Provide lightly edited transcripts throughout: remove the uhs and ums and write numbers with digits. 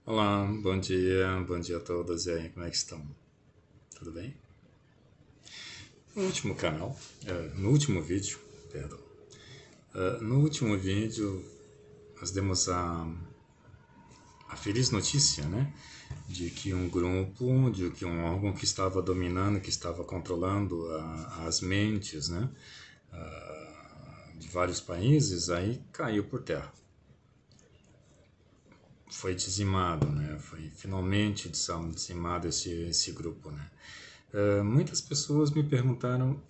Olá, bom dia a todos. E aí, como é que estão? Tudo bem? No último canal, no último vídeo, perdão, no último vídeo nós demos a feliz notícia, né, de que um grupo, de que um órgão que estava dominando, que estava controlando as mentes, né, de vários países, aí caiu por terra. Foi dizimado, né? Foi finalmente dizimado esse grupo, né? Muitas pessoas me perguntaram: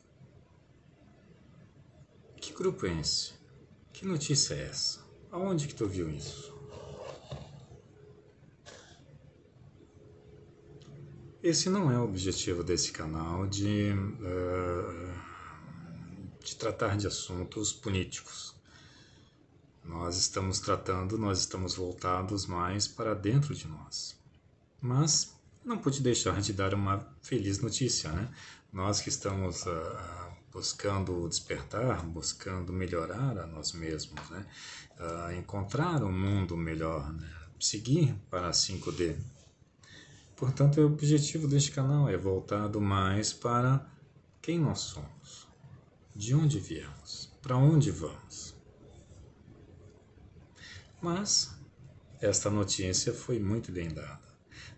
que grupo é esse? Que notícia é essa? Aonde que tu viu isso? Esse não é o objetivo desse canal de tratar de assuntos políticos. Nós estamos voltados mais para dentro de nós. Mas não pude deixar de dar uma feliz notícia, né? Nós que estamos buscando despertar, buscando melhorar a nós mesmos, né? Encontrar um mundo melhor, né? Seguir para a 5D. Portanto, o objetivo deste canal é voltado mais para quem nós somos, de onde viemos, para onde vamos. Mas esta notícia foi muito bem dada.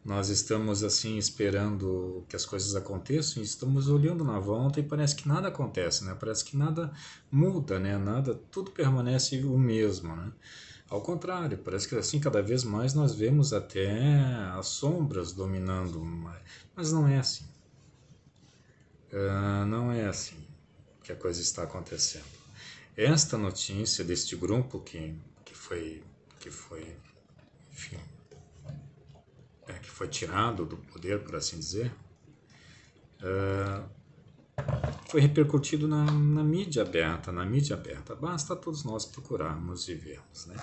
Nós estamos assim esperando que as coisas aconteçam e estamos olhando na volta e parece que nada acontece, né? Parece que nada muda, né? Nada, tudo permanece o mesmo, né? Ao contrário, parece que assim cada vez mais nós vemos até as sombras dominando, mas não é assim. Não é assim que a coisa está acontecendo. Esta notícia deste grupo que foi, enfim, que foi tirado do poder, por assim dizer, foi repercutido na mídia aberta, na mídia aberta. Basta todos nós procurarmos e vermos, né?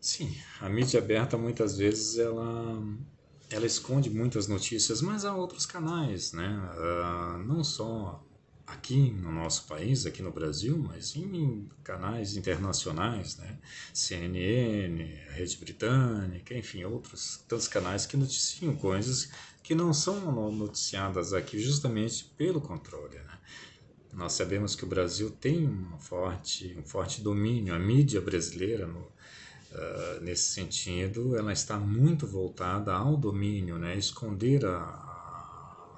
Sim, a mídia aberta muitas vezes ela esconde muitas notícias, mas há outros canais, né? Não só aqui no nosso país, aqui no Brasil, mas em canais internacionais, né? CNN, Rede Britânica, enfim, outros tantos canais que noticiam coisas que não são noticiadas aqui justamente pelo controle, né? Nós sabemos que o Brasil tem um forte domínio, a mídia brasileira nesse sentido, ela está muito voltada ao domínio, né? Esconder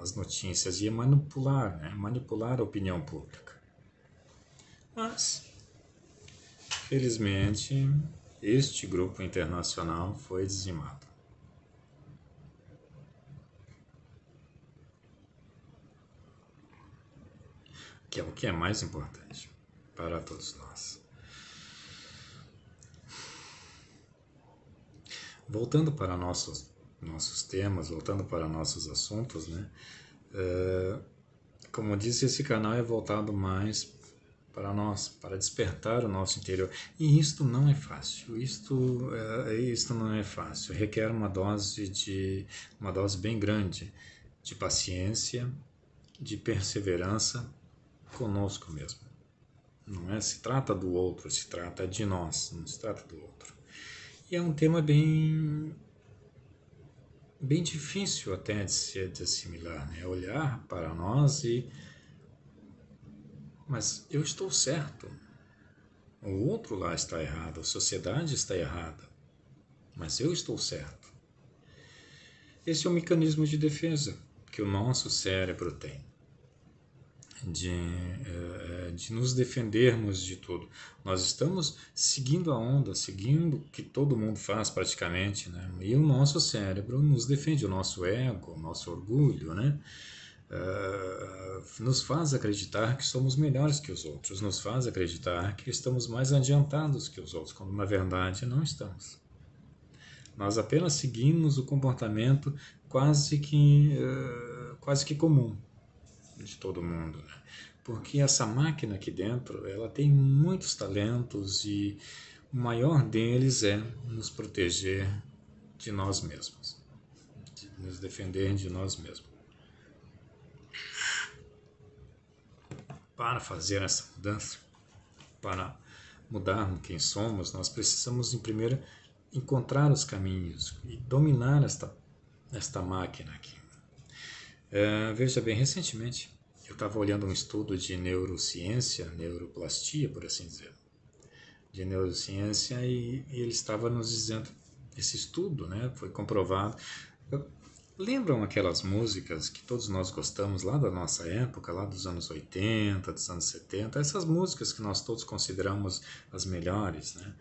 as notícias e manipular, né? Manipular a opinião pública. Mas, felizmente, este grupo internacional foi dizimado. Que é o que é mais importante para todos nós. Voltando para nossos temas, voltando para nossos assuntos, né? Como eu disse, esse canal é voltado mais para nós, para despertar o nosso interior. E isto não é fácil. Isto não é fácil. Requer uma dose bem grande de paciência, de perseverança conosco mesmo. Não é se trata do outro, se trata de nós, não se trata do outro. E é um tema bem difícil até de assimilar, né? Olhar para nós mas eu estou certo. O outro lá está errado, a sociedade está errada, mas eu estou certo. Esse é o mecanismo de defesa que o nosso cérebro tem, de nos defendermos de tudo. Nós estamos seguindo a onda, seguindo o que todo mundo faz praticamente, né? E o nosso cérebro nos defende, o nosso ego, o nosso orgulho, né? Nos faz acreditar que somos melhores que os outros, nos faz acreditar que estamos mais adiantados que os outros, quando na verdade não estamos. Nós apenas seguimos o comportamento quase que comum de todo mundo, né? Porque essa máquina aqui dentro, ela tem muitos talentos e o maior deles é nos proteger de nós mesmos, de nos defender de nós mesmos. Para fazer essa mudança, para mudar quem somos, nós precisamos, em primeiro, encontrar os caminhos e dominar esta máquina aqui. Veja bem, recentemente eu estava olhando um estudo de neurociência, neuroplastia, por assim dizer, de neurociência, e ele estava nos dizendo, esse estudo, né, foi comprovado. Lembram aquelas músicas que todos nós gostamos lá da nossa época, lá dos anos 80, dos anos 70, essas músicas que nós todos consideramos as melhores, né?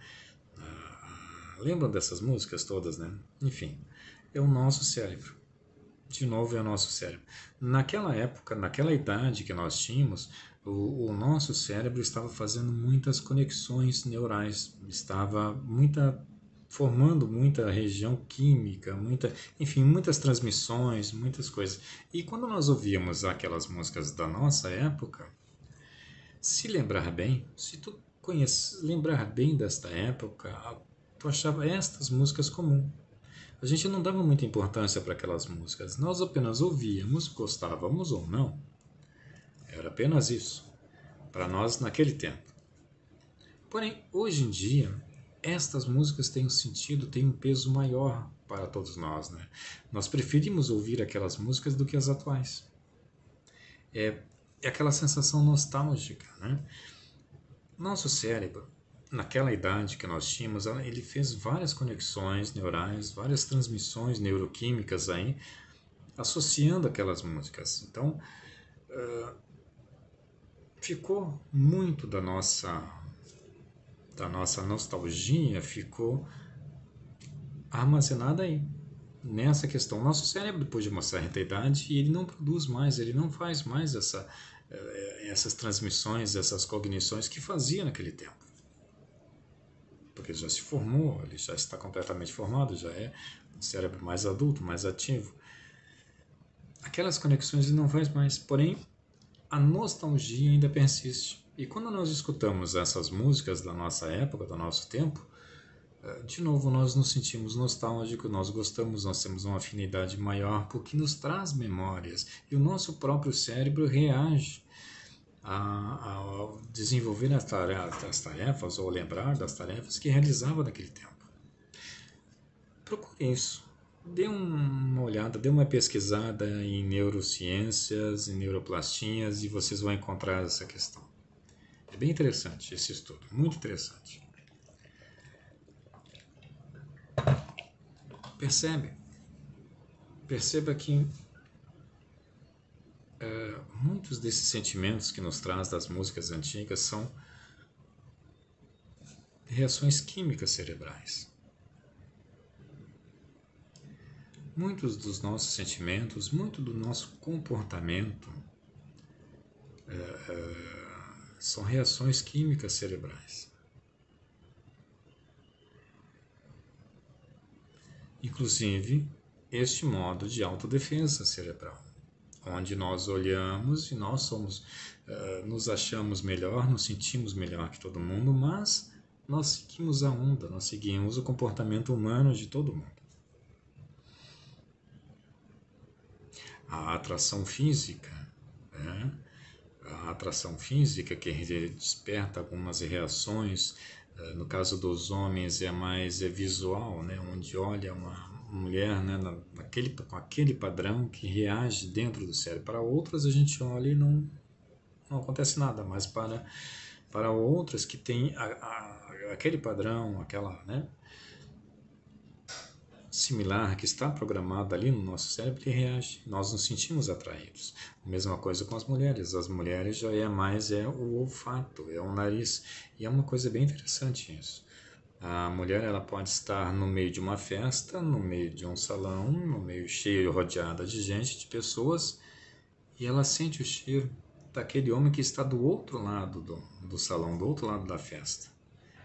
Lembram dessas músicas todas, né? Enfim, é o nosso cérebro. De novo, é o nosso cérebro. Naquela época, naquela idade que nós tínhamos, o nosso cérebro estava fazendo muitas conexões neurais, estava formando muita região química, enfim, muitas transmissões, muitas coisas. E quando nós ouvíamos aquelas músicas da nossa época, se lembrar bem, se tu lembrar bem desta época, tu achava estas músicas comuns. A gente não dava muita importância para aquelas músicas, nós apenas ouvíamos, gostávamos ou não. Era apenas isso, para nós naquele tempo. Porém, hoje em dia, estas músicas têm um sentido, têm um peso maior para todos nós, né? Nós preferimos ouvir aquelas músicas do que as atuais. É aquela sensação nostálgica, né? Nosso cérebro, naquela idade que nós tínhamos, ele fez várias conexões neurais, várias transmissões neuroquímicas aí, associando aquelas músicas. Então, ficou muito da nossa nostalgia, ficou armazenada aí, nessa questão. Nosso cérebro, depois de uma certa idade, ele não produz mais, ele não faz mais essas transmissões, essas cognições que fazia naquele tempo. Porque ele já se formou, ele já está completamente formado, já é um cérebro mais adulto, mais ativo. Aquelas conexões ele não faz mais, porém a nostalgia ainda persiste. E quando nós escutamos essas músicas da nossa época, do nosso tempo, de novo nós nos sentimos nostálgicos, nós gostamos, nós temos uma afinidade maior, porque nos traz memórias. E o nosso próprio cérebro reage ao desenvolver as tarefas ou lembrar das tarefas que realizava naquele tempo. Procure isso. Dê uma olhada, dê uma pesquisada em neurociências, em neuroplastias, e vocês vão encontrar essa questão. É bem interessante esse estudo, muito interessante. Perceba que muitos desses sentimentos que nos traz das músicas antigas são reações químicas cerebrais. Muitos dos nossos sentimentos, muito do nosso comportamento são reações químicas cerebrais. Inclusive, este modo de autodefesa cerebral, onde nós olhamos e nós nos achamos melhor, nos sentimos melhor que todo mundo, mas nós seguimos a onda, nós seguimos o comportamento humano de todo mundo. A atração física, né? A atração física que desperta algumas reações, no caso dos homens é mais visual, né? Onde olha uma mulher, né? Com aquele padrão que reage dentro do cérebro. Para outras a gente olha e não acontece nada, mas para outras que tem aquele padrão, aquela, né? Similar que está programado ali no nosso cérebro, que reage. Nós nos sentimos atraídos. A mesma coisa com as mulheres. As mulheres já é mais o olfato, é o nariz. E é uma coisa bem interessante isso. A mulher ela pode estar no meio de uma festa, no meio de um salão, no meio cheio, rodeada de gente, de pessoas, e ela sente o cheiro daquele homem que está do outro lado do salão, do outro lado da festa.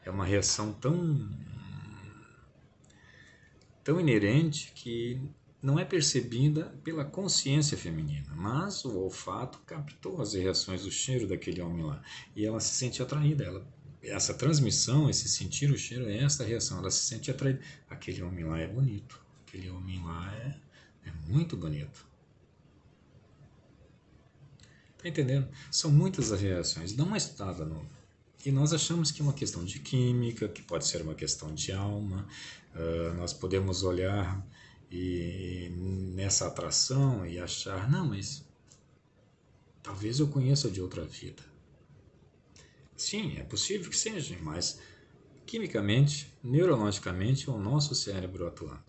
É uma reação tão inerente que não é percebida pela consciência feminina, mas o olfato captou as reações do cheiro daquele homem lá, e ela se sente atraída. Essa transmissão, esse sentir o cheiro, é essa reação, ela se sente atraída. Aquele homem lá é bonito, aquele homem lá é muito bonito. Tá entendendo? São muitas as reações. Dá uma estudada E nós achamos que é uma questão de química, que pode ser uma questão de alma. Nós podemos olhar nessa atração e achar, não, mas talvez eu conheça de outra vida. Sim, é possível que seja, mas quimicamente, neurologicamente, é o nosso cérebro atuando.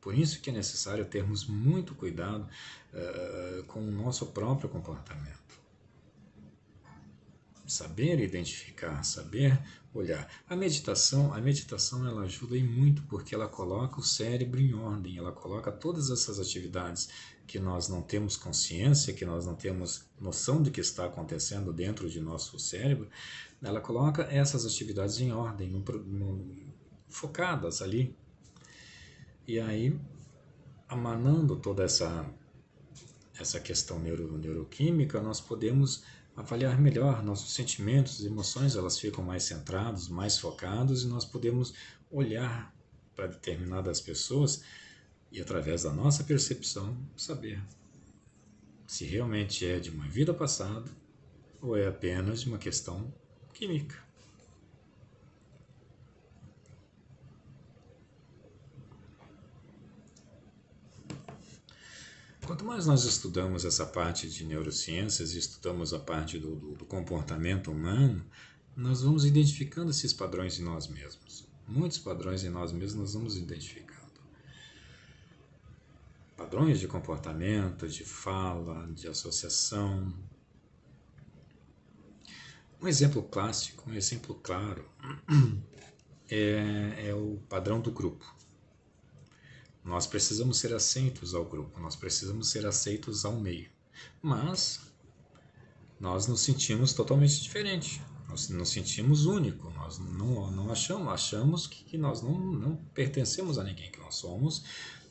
Por isso que é necessário termos muito cuidado com o nosso próprio comportamento. Saber identificar, saber olhar. A meditação ela ajuda em muito porque ela coloca o cérebro em ordem, ela coloca todas essas atividades que nós não temos consciência, que nós não temos noção de que está acontecendo dentro de nosso cérebro, ela coloca essas atividades em ordem, focadas ali. E aí, amanando toda essa questão neuroquímica, nós podemos avaliar melhor nossos sentimentos, emoções, elas ficam mais centrados, mais focados, e nós podemos olhar para determinadas pessoas e, através da nossa percepção, saber se realmente é de uma vida passada ou é apenas de uma questão química. Quanto mais nós estudamos essa parte de neurociências e estudamos a parte do comportamento humano, nós vamos identificando esses padrões em nós mesmos. Muitos padrões em nós mesmos nós vamos identificando. Padrões de comportamento, de fala, de associação. Um exemplo clássico, um exemplo claro, é o padrão do grupo. Nós precisamos ser aceitos ao grupo, nós precisamos ser aceitos ao meio. Mas nós nos sentimos totalmente diferente, nós nos sentimos únicos, nós não achamos que nós não pertencemos a ninguém, que nós somos,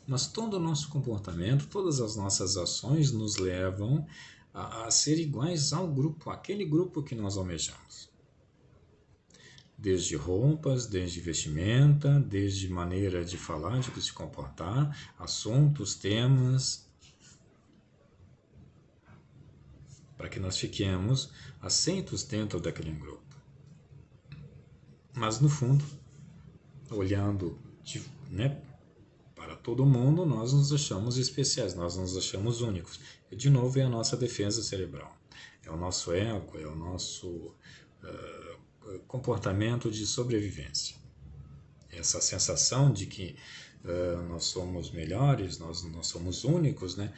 mas todo o nosso comportamento, todas as nossas ações nos levam a ser iguais ao grupo, aquele grupo que nós almejamos. Desde roupas, desde vestimenta, desde maneira de falar, de se comportar, assuntos, temas, para que nós fiquemos aceitos dentro daquele grupo. Mas no fundo, olhando para todo mundo, nós nos achamos especiais, nós nos achamos únicos. E de novo é a nossa defesa cerebral, é o nosso ego, é o nosso comportamento de sobrevivência. Essa sensação de que nós somos melhores, nós somos únicos, né?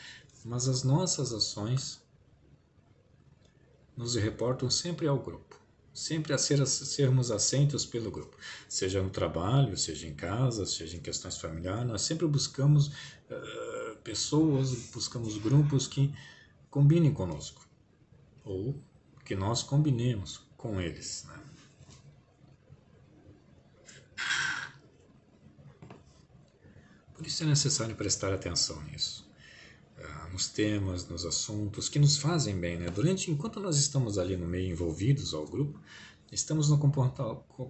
Mas as nossas ações nos reportam sempre ao grupo, sempre a sermos aceitos pelo grupo, seja no trabalho, seja em casa, seja em questões familiares, nós sempre buscamos pessoas, buscamos grupos que combinem conosco, ou que nós combinemos com eles, né? Por isso é necessário prestar atenção nisso, nos temas, nos assuntos que nos fazem bem, né? Enquanto nós estamos ali no meio envolvidos ao grupo, estamos nos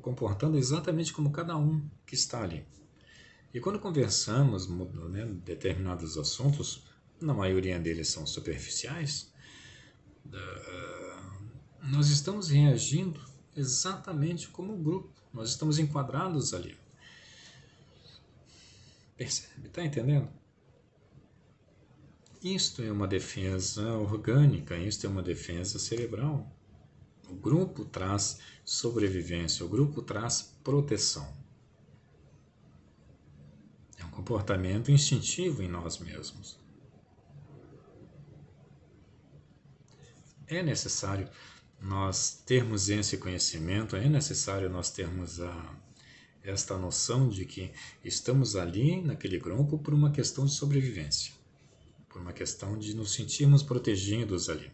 comportando exatamente como cada um que está ali. E quando conversamos, né, determinados assuntos, na maioria deles são superficiais, nós estamos reagindo exatamente como o grupo, nós estamos enquadrados ali. Percebe? Está entendendo? Isto é uma defesa orgânica, isto é uma defesa cerebral. O grupo traz sobrevivência, o grupo traz proteção. É um comportamento instintivo em nós mesmos. É necessário nós termos esse conhecimento, é necessário nós termos esta noção de que estamos ali naquele grupo por uma questão de sobrevivência, por uma questão de nos sentirmos protegidos ali.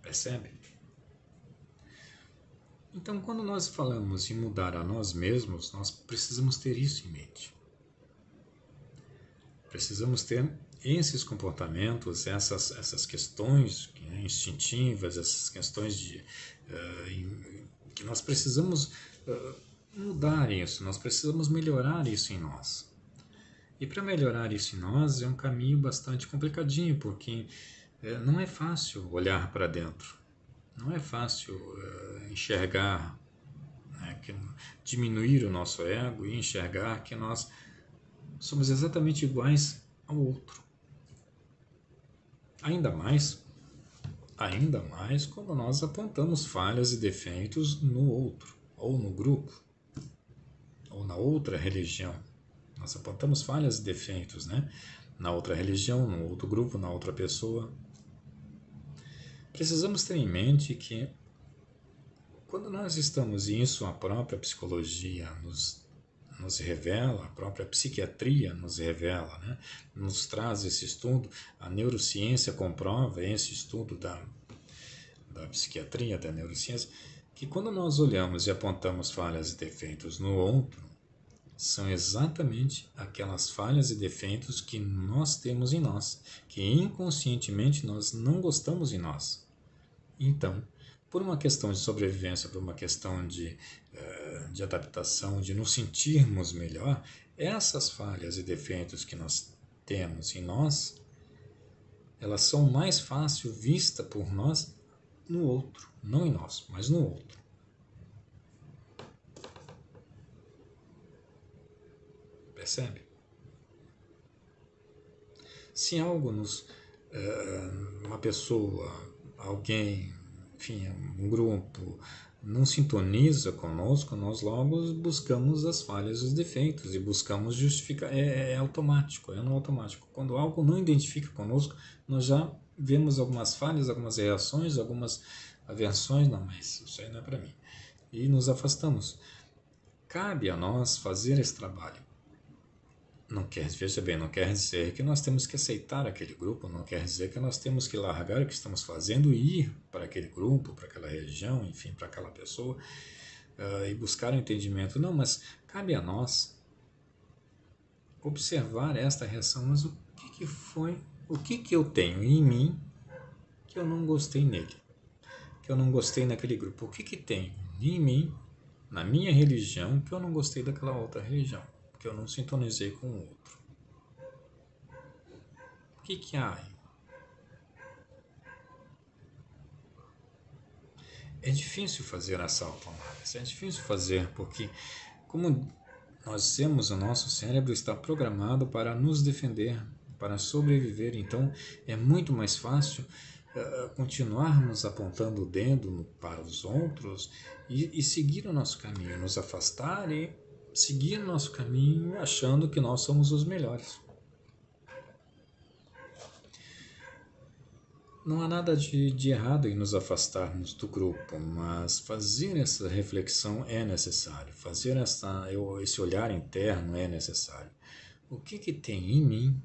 Percebe? Então, quando nós falamos em mudar a nós mesmos, nós precisamos ter isso em mente. Precisamos ter esses comportamentos, essas questões instintivas, essas questões que nós precisamos mudar isso, nós precisamos melhorar isso em nós. E para melhorar isso em nós é um caminho bastante complicadinho, porque Não é fácil olhar para dentro, não é fácil enxergar, né, diminuir o nosso ego e enxergar que nós somos exatamente iguais ao outro. Ainda mais quando nós apontamos falhas e defeitos no outro, ou no grupo, ou na outra religião. Nós apontamos falhas e defeitos, né? Na outra religião, no outro grupo, na outra pessoa. Precisamos ter em mente que quando nós estamos, e isso a própria psicologia nos revela, a própria psiquiatria nos revela, né? Nos traz esse estudo, a neurociência comprova esse estudo da psiquiatria, da neurociência, que quando nós olhamos e apontamos falhas e defeitos no outro, são exatamente aquelas falhas e defeitos que nós temos em nós, que inconscientemente nós não gostamos em nós. Então, por uma questão de sobrevivência, por uma questão de adaptação, de nos sentirmos melhor, essas falhas e defeitos que nós temos em nós, elas são mais fácil vistas por nós no outro, não em nós, mas no outro. Percebe? Se algo uma pessoa, alguém, enfim, um grupo, não sintoniza conosco, nós logo buscamos as falhas e os defeitos e buscamos justificar. É automático, é no automático. Quando algo não identifica conosco, nós já vemos algumas falhas, algumas reações, algumas aversões, não, mas isso aí não é para mim. E nos afastamos. Cabe a nós fazer esse trabalho. Veja bem, não quer dizer que nós temos que aceitar aquele grupo, não quer dizer que nós temos que largar o que estamos fazendo e ir para aquele grupo, para aquela região, enfim, para aquela pessoa e buscar um entendimento. Não, mas cabe a nós observar esta reação. Mas o que foi, o que eu tenho em mim que eu não gostei nele, que eu não gostei naquele grupo? O que tem em mim, na minha religião, que eu não gostei daquela outra religião? Que eu não sintonizei com o outro. O que há aí? É difícil fazer essa autoanálise, é difícil fazer porque, como nós dizemos, o nosso cérebro está programado para nos defender, para sobreviver, então é muito mais fácil continuarmos apontando o dedo para os outros e seguir o nosso caminho, nos afastar e seguir o nosso caminho achando que nós somos os melhores. Não há nada de errado em nos afastarmos do grupo, mas fazer essa reflexão é necessário, fazer esse olhar interno é necessário. O que tem em mim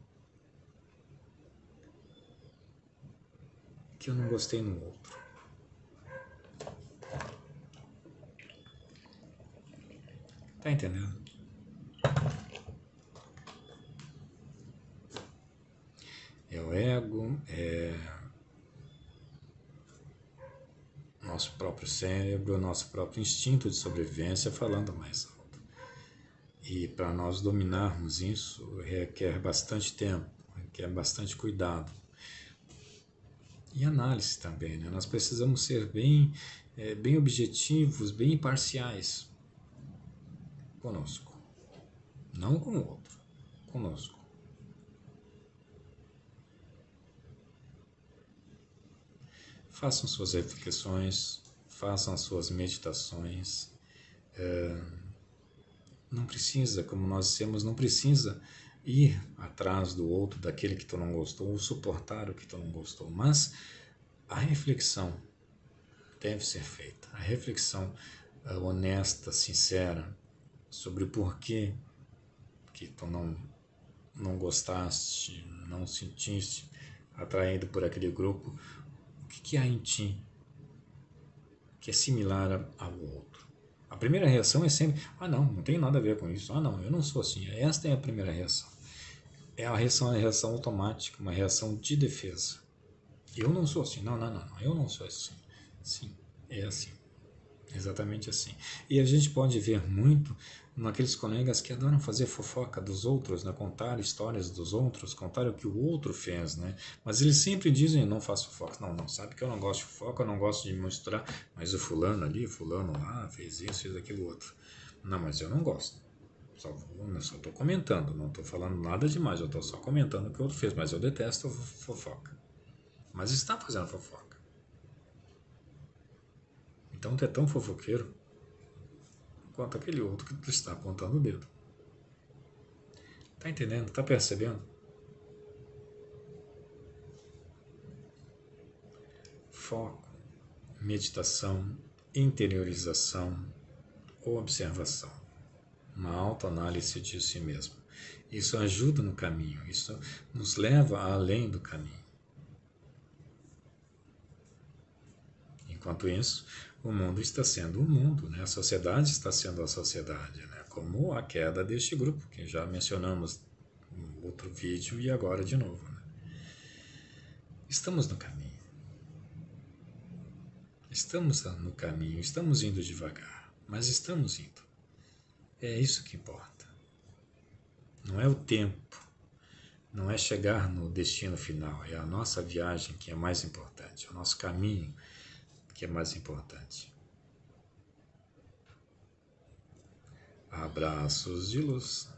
que eu não gostei no outro? Tá entendendo? É o ego, é nosso próprio cérebro, nosso próprio instinto de sobrevivência falando mais alto. E para nós dominarmos isso requer bastante tempo, requer bastante cuidado. E análise também, né? Nós precisamos ser bem objetivos, bem imparciais conosco, não com o outro, conosco. Façam suas reflexões, façam suas meditações. Não precisa, como nós dissemos, não precisa ir atrás do outro, daquele que tu não gostou, ou suportar o que tu não gostou, mas a reflexão deve ser feita, a reflexão honesta, sincera, sobre o porquê que tu não gostaste, não sentiste atraído por aquele grupo, o que há em ti que é similar ao outro. A primeira reação é sempre, não tem nada a ver com isso, não, eu não sou assim. Esta é a primeira reação. É a reação automática, uma reação de defesa. Eu não sou assim, não, eu não sou assim. Sim, é assim. Exatamente assim. E a gente pode ver muito naqueles colegas que adoram fazer fofoca dos outros, né? Contar histórias dos outros, contar o que o outro fez, né? Mas eles sempre dizem, eu não faço fofoca. Não, não, sabe que eu não gosto de fofoca, eu não gosto de mostrar, mas o fulano ali, o fulano lá, fez isso, fez aquilo outro. Não, mas eu não gosto. Eu só estou comentando, não estou falando nada demais, eu estou só comentando o que o outro fez, mas eu detesto fofoca. Mas está fazendo fofoca. Então tu é tão fofoqueiro quanto aquele outro que tu está apontando o dedo. Tá entendendo? Tá percebendo? Foco, meditação, interiorização, observação, uma autoanálise de si mesmo. Isso ajuda no caminho, isso nos leva além do caminho. Enquanto isso, o mundo está sendo o mundo, né? A sociedade está sendo a sociedade, né? Como a queda deste grupo, que já mencionamos no outro vídeo e agora de novo. Né? Estamos no caminho. Estamos no caminho, estamos indo devagar, mas estamos indo. É isso que importa. Não é o tempo, não é chegar no destino final, é a nossa viagem que é mais importante, é o nosso caminho que é mais importante. Abraços de luz.